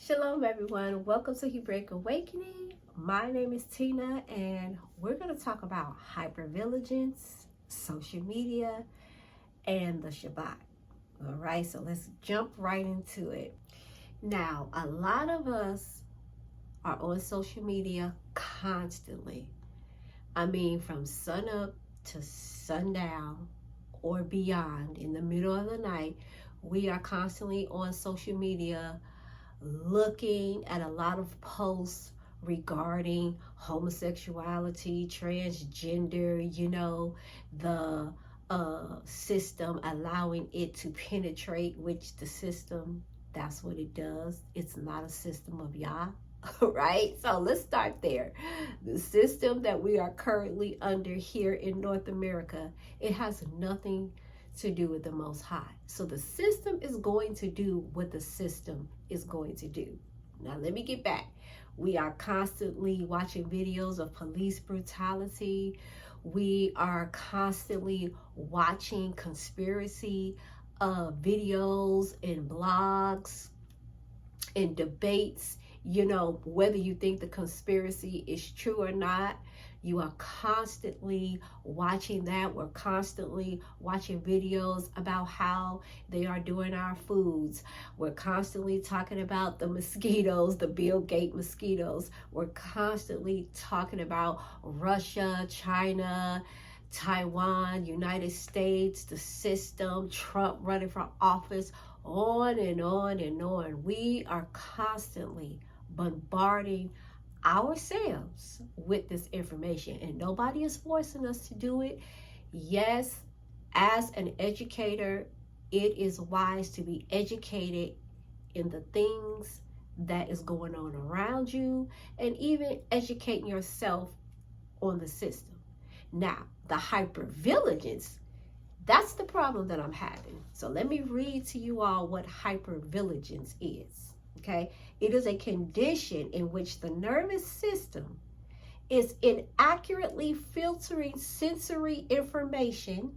Shalom everyone, welcome to Hebraic Awakening. My name is Tina and we're going to talk about hypervigilance, social media, and the Shabbat. All right, so let's jump right into it. Now, a lot of us are on social media constantly. I mean, from sun up to sundown or beyond, in the middle of the night, we are constantly on social media looking at a lot of posts regarding homosexuality, transgender, the system allowing it to penetrate, which the system, that's what it does. It's not a system of Yah, right? So let's start there. The system that we are currently under here in North America, it has nothing to do with the Most High. So the system is going to do what the system is going to do. Now let me get back. We are constantly watching videos of police brutality. We are constantly watching conspiracy videos and blogs and debates. Whether you think the conspiracy is true or not, you are constantly watching that. We're constantly watching videos about how they are doing our foods. We're constantly talking about the mosquitoes, the Bill Gates mosquitoes. We're constantly talking about Russia, China, Taiwan, United States, the system, Trump running for office, on and on and on. We are constantly bombarding ourselves with this information, and nobody is forcing us to do it. Yes, as an educator, it is wise to be educated in the things that is going on around you, and even educating yourself on the system. Now, the hypervigilance, that's the problem that I'm having. So let me read to you all what hypervigilance is. Okay, it is a condition in which the nervous system is inaccurately filtering sensory information,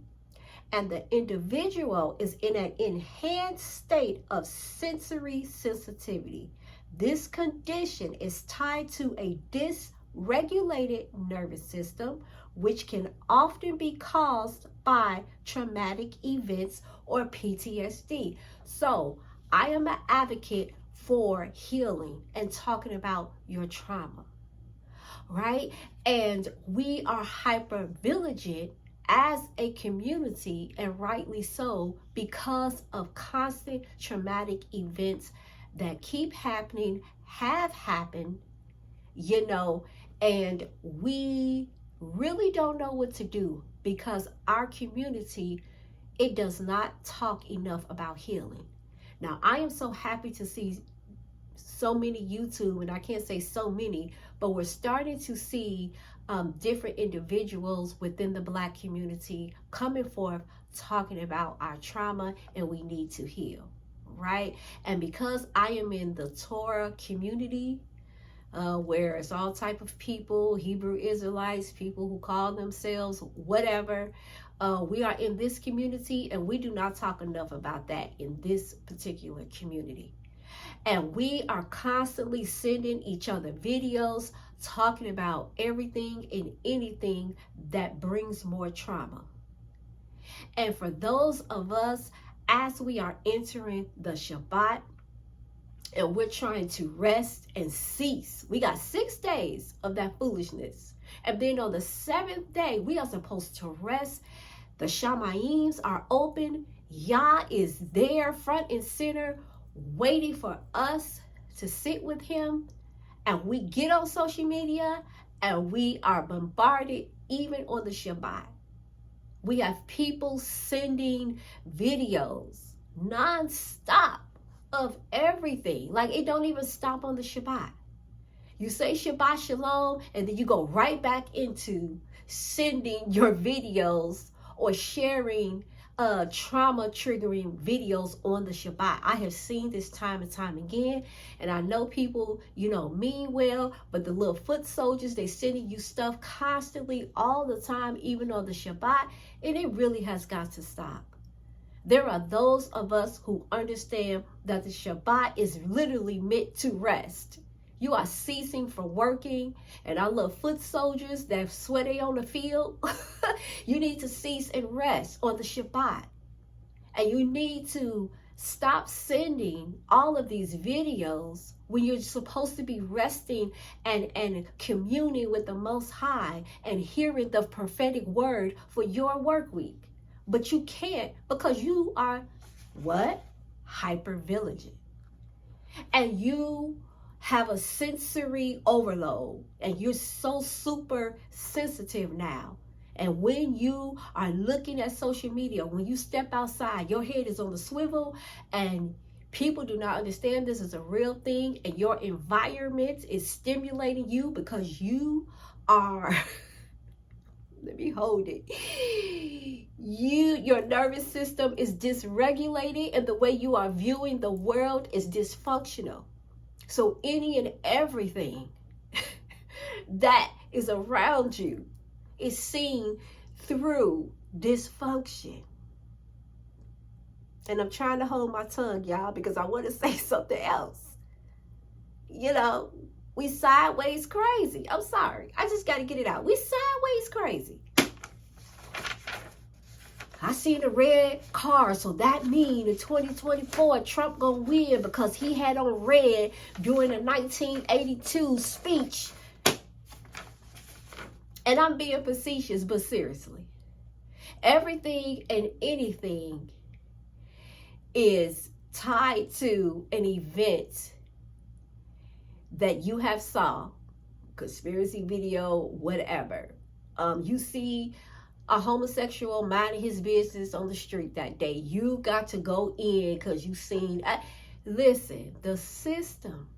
and the individual is in an enhanced state of sensory sensitivity. This condition is tied to a dysregulated nervous system, which can often be caused by traumatic events or PTSD. So I am an advocate for healing and talking about your trauma, right? And we are hyper vigilant as a community, and rightly so, because of constant traumatic events that keep happening, have happened, and we really don't know what to do because our community, it does not talk enough about healing. Now, I am so happy to see so many YouTube, and I can't say so many, but we're starting to see different individuals within the Black community coming forth talking about our trauma and we need to heal, right? And because I am in the Torah community, where it's all type of people, Hebrew Israelites, people who call themselves whatever, we are in this community, and we do not talk enough about that in this particular community. And we are constantly sending each other videos talking about everything and anything that brings more trauma. And for those of us, as we are entering the Shabbat and we're trying to rest and cease, we got 6 days of that foolishness. And then on the 7th day, we are supposed to rest. The Shamayims are open. Yah is there front and center, waiting for us to sit with him. And we get on social media and we are bombarded even on the Shabbat. We have people sending videos nonstop of everything. Like, it don't even stop on the Shabbat. You say Shabbat Shalom, and then you go right back into sending your videos or sharing trauma triggering videos on the Shabbat. I have seen this time and time again, and I know people, mean well, but the little foot soldiers, they sending you stuff constantly all the time, even on the Shabbat, and it really has got to stop. There are those of us who understand that the Shabbat is literally meant to rest. You are ceasing from working, and our little foot soldiers that sweaty on the field, you need to cease and rest on the Shabbat. And you need to stop sending all of these videos when you're supposed to be resting and communing with the Most High and hearing the prophetic word for your work week. But you can't because you are what? Hypervigilant. And you have a sensory overload and you're so super sensitive now. And when you are looking at social media, when you step outside, your head is on the swivel and people do not understand this is a real thing and your environment is stimulating you because you are let me hold it. Your nervous system is dysregulated and the way you are viewing the world is dysfunctional. So any and everything that is around you is seen through dysfunction. And I'm trying to hold my tongue, y'all, because I want to say something else. You know, we sideways crazy. I'm sorry. I just got to get it out. We sideways crazy. I seen a red car, so that means in 2024, Trump gonna win because he had on red during the 1982 speech. And I'm being facetious, but seriously, everything and anything is tied to an event that you have saw, conspiracy video, whatever. You see a homosexual minding his business on the street that day. You got to go in because you seen. Listen, the system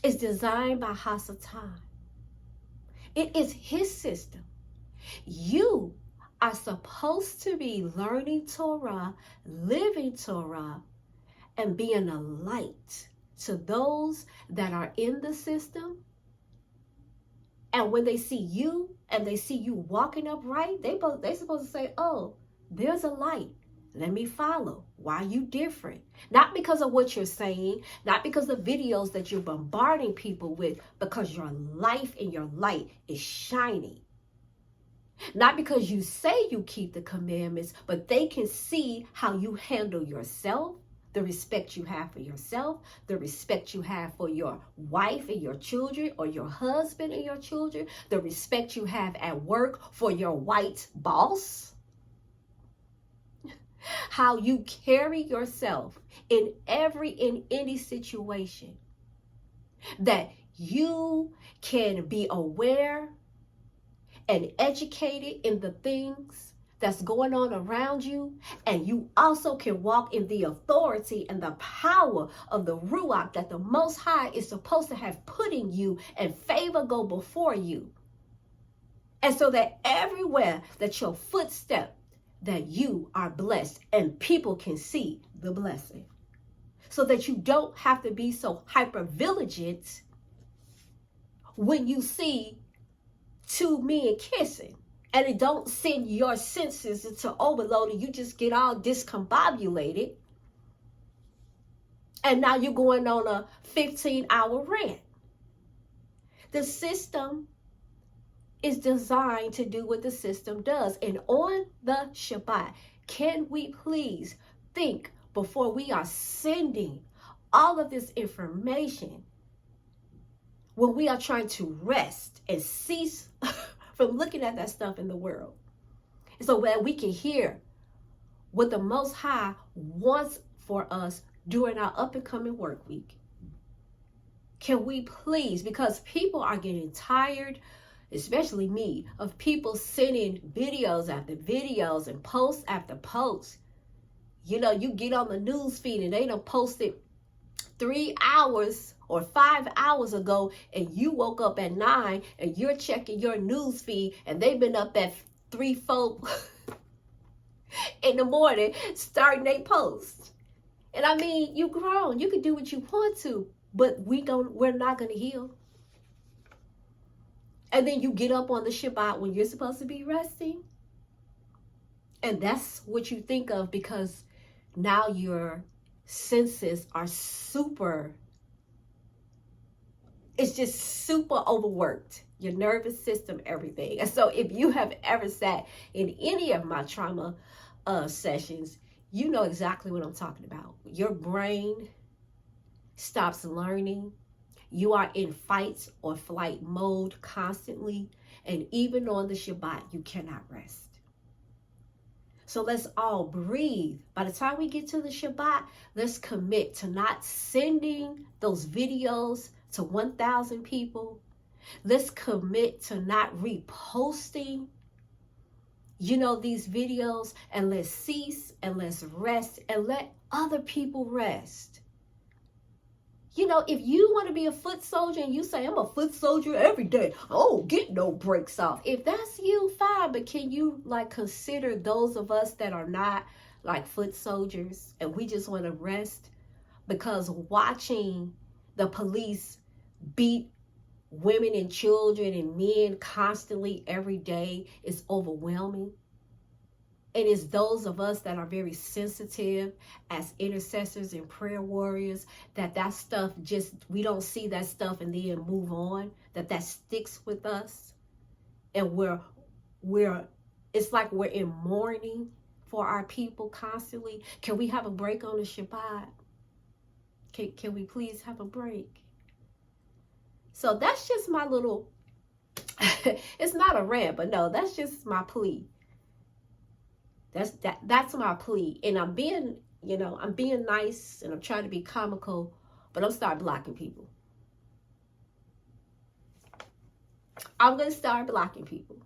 is designed by Hasatan. It is his system. You are supposed to be learning Torah, living Torah, and being a light to those that are in the system. And when they see you and they see you walking upright, they supposed to say, oh, there's a light. Let me follow. Why are you different? Not because of what you're saying, not because of videos that you're bombarding people with, because your life and your light is shining. Not because you say you keep the commandments, but they can see how you handle yourself, the respect you have for yourself, the respect you have for your wife and your children, or your husband and your children, the respect you have at work for your white boss. How you carry yourself in any situation, that you can be aware and educated in the things that's going on around you, and you also can walk in the authority and the power of the Ruach that the Most High is supposed to have put in you, and favor go before you. And so that everywhere that your footstep, that you are blessed and people can see the blessing. So that you don't have to be so hypervigilant when you see two men kissing. And it don't send your senses into overload and you just get all discombobulated. And now you're going on a 15-hour rant. The system is designed to do what the system does. And on the Shabbat, can we please think before we are sending all of this information, when we are trying to rest and cease from looking at that stuff in the world, so that we can hear what the Most High wants for us during our up and coming work week. Can we please, because people are getting tired, especially me, of people sending videos after videos and posts after posts. You know, you get on the news feed and they done posted 3 hours or 5 hours ago, and you woke up at 9 and you're checking your news feed, and they've been up at 3, 4 in the morning starting their post. And I mean, you grown, you can do what you want to, but we're not gonna heal. And then you get up on the Shabbat when you're supposed to be resting, And that's what you think of, because now your senses are super, it's just super overworked. Your nervous system, everything. And so if you have ever sat in any of my trauma sessions, you know exactly what I'm talking about. Your brain stops learning. You are in fight or flight mode constantly. And even on the Shabbat, you cannot rest. So let's all breathe. By the time we get to the Shabbat, let's commit to not sending those videos to 1,000 people. Let's commit to not reposting, these videos, and let's cease and let's rest and let other people rest. If you want to be a foot soldier and you say, I'm a foot soldier every day, I don't get no breaks off. If that's you, fine. But can you consider those of us that are not like foot soldiers and we just want to rest? Because watching the police beat women and children and men constantly every day is overwhelming. And it's those of us that are very sensitive as intercessors and prayer warriors that stuff we don't see that stuff and then move on, that sticks with us. And it's like we're in mourning for our people constantly. Can we have a break on the Shabbat? Can we please have a break? So that's just my little, it's not a rant, but no, that's just my plea. That's my plea. And I'm being nice and I'm trying to be comical, but I'm start blocking people. I'm going to start blocking people.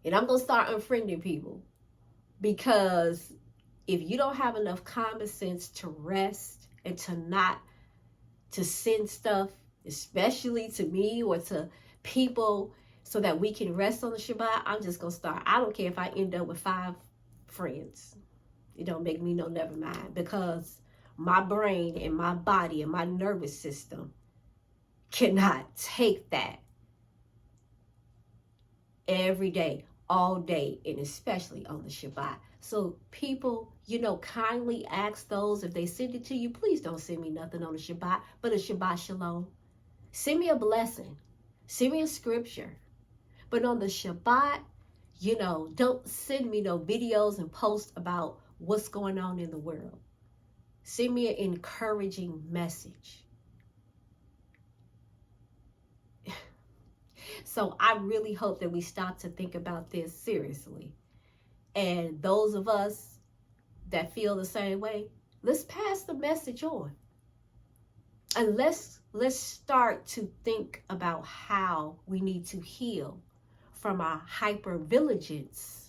And I'm going to start unfriending people. Because if you don't have enough common sense to rest and to send stuff, especially to me or to people, so that we can rest on the Shabbat, I'm just going to start. I don't care if I end up with 5 friends. It don't make me no never mind, because my brain and my body and my nervous system cannot take that every day, all day, and especially on the Shabbat. So people, kindly ask those, if they send it to you, please don't send me nothing on the Shabbat, but a Shabbat Shalom. Send me a blessing. Send me a scripture. But on the Shabbat, don't send me no videos and posts about what's going on in the world. Send me an encouraging message. So I really hope that we stop to think about this seriously. And those of us that feel the same way, let's pass the message on. And let's start to think about how we need to heal from our hypervigilance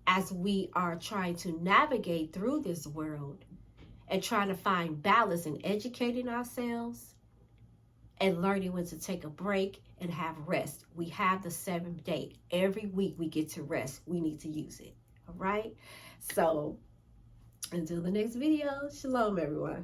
as we are trying to navigate through this world and trying to find balance in educating ourselves and learning when to take a break and have rest. We have the 7th day. Every week we get to rest. We need to use it. All right? So until the next video, shalom, everyone.